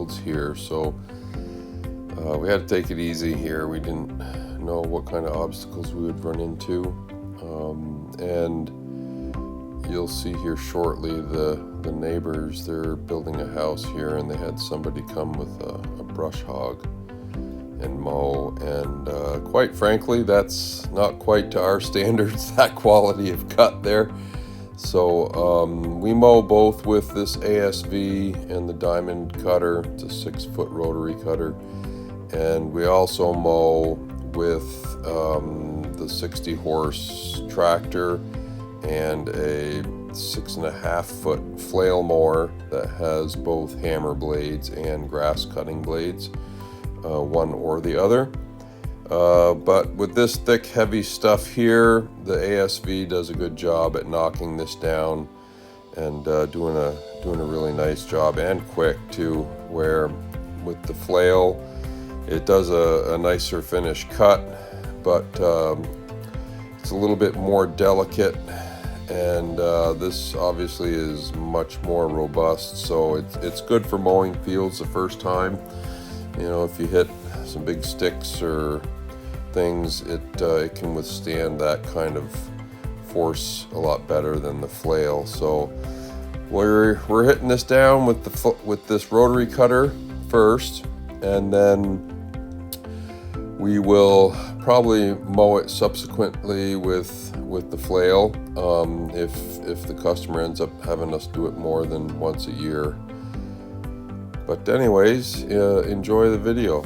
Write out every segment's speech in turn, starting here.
fields here, so we had to take it easy here. We didn't know what kind of obstacles we would run into, and you'll see here shortly the neighbors, they're building a house here, and they had somebody come with a brush hog and mow, and quite frankly, that's not quite to our standards, that quality of cut there. So we mow both with this ASV and the diamond cutter. It's a 6-foot rotary cutter, and we also mow with the 60 horse tractor and a 6.5-foot flail mower that has both hammer blades and grass cutting blades, one or the other. But with this thick, heavy stuff here, the ASV does a good job at knocking this down and doing a really nice job, and quick too, where with the flail it does a nicer finish cut, but it's a little bit more delicate, and this obviously is much more robust, so it's good for mowing fields the first time. You know, if you hit some big sticks or things, it can withstand that kind of force a lot better than the flail. So we're hitting this down with this rotary cutter first, and then we will probably mow it subsequently with the flail, if the customer ends up having us do it more than once a year. But anyways, enjoy the video.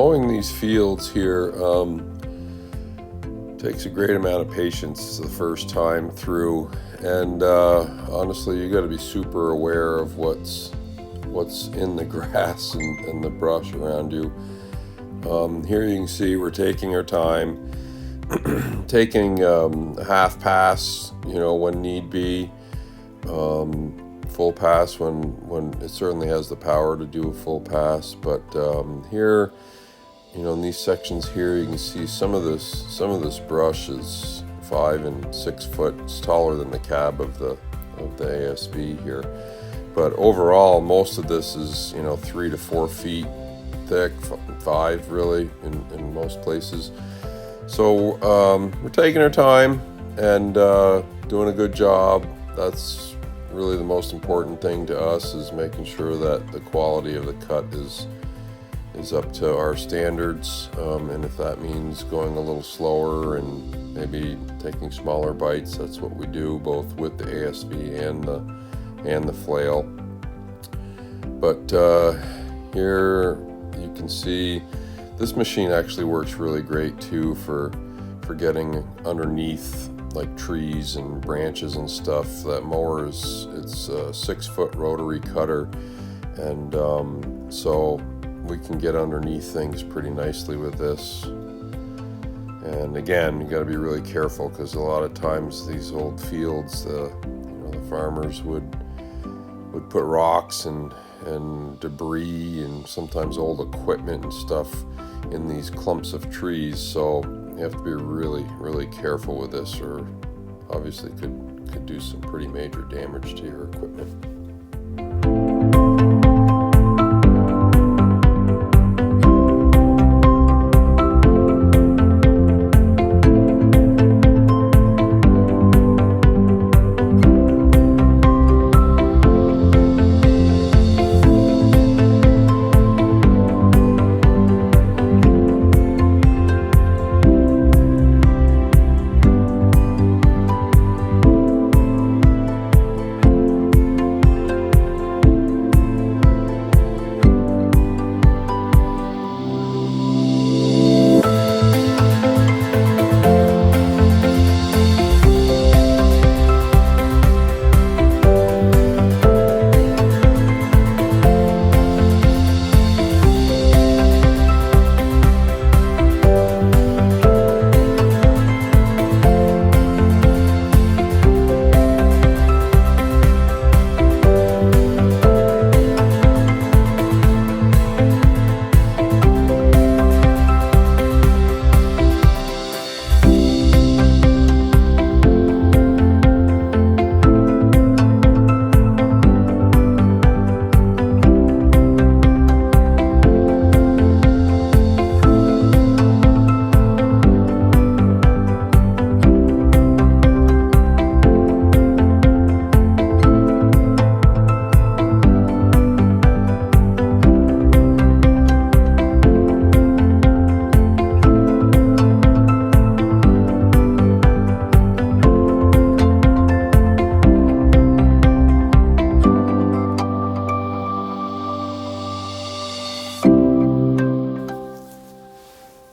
mowing these fields here takes a great amount of patience the first time through, and honestly, you got to be super aware of what's in the grass and the brush around you. Here you can see we're taking our time, taking a half pass, when need be, full pass when it certainly has the power to do a full pass. But here, in these sections here, you can see some of this brush is 5 and 6 foot. It's taller than the cab of the ASV here. But overall, most of this is 3 to 4 feet thick, 5 really in most places. So we're taking our time and doing a good job. That's really the most important thing to us, is making sure that the quality of the cut is up to our standards, and if that means going a little slower and maybe taking smaller bites, that's what we do, both with the ASV and the flail. But here you can see this machine actually works really great too for getting underneath like trees and branches and stuff. That mower it's a 6 foot rotary cutter, and so we can get underneath things pretty nicely with this. And again, you got to be really careful, because a lot of times these old fields, the farmers would put rocks and debris and sometimes old equipment and stuff in these clumps of trees. So you have to be really, really careful with this, or obviously could do some pretty major damage to your equipment.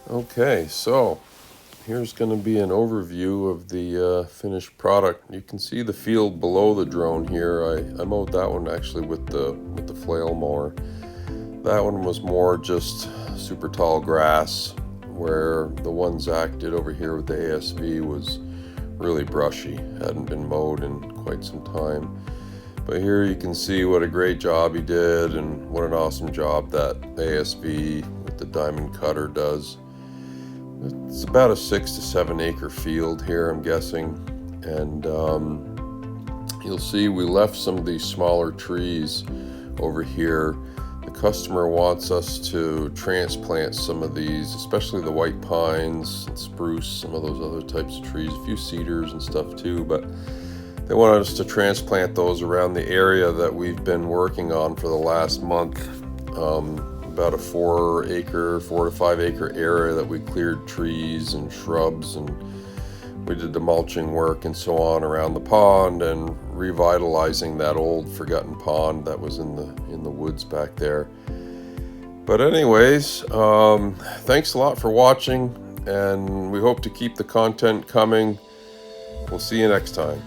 Okay, so here's going to be an overview of the finished product. You can see the field below the drone here. I mowed that one actually with the flail mower. That one was more just super tall grass, where the one Zach did over here with the ASV was really brushy, hadn't been mowed in quite some time. But here you can see what a great job he did, and what an awesome job that ASV with the diamond cutter does. It's about a 6 to 7 acre field here, I'm guessing, and you'll see we left some of these smaller trees over here. The customer wants us to transplant some of these, especially the white pines and spruce, some of those other types of trees, a few cedars and stuff too, but they wanted us to transplant those around the area that we've been working on for the last month. About a 4 to 5 acre area that we cleared trees and shrubs, and we did the mulching work and so on around the pond, and revitalizing that old forgotten pond that was in the woods back there. But anyways, thanks a lot for watching, and we hope to keep the content coming. We'll see you next time.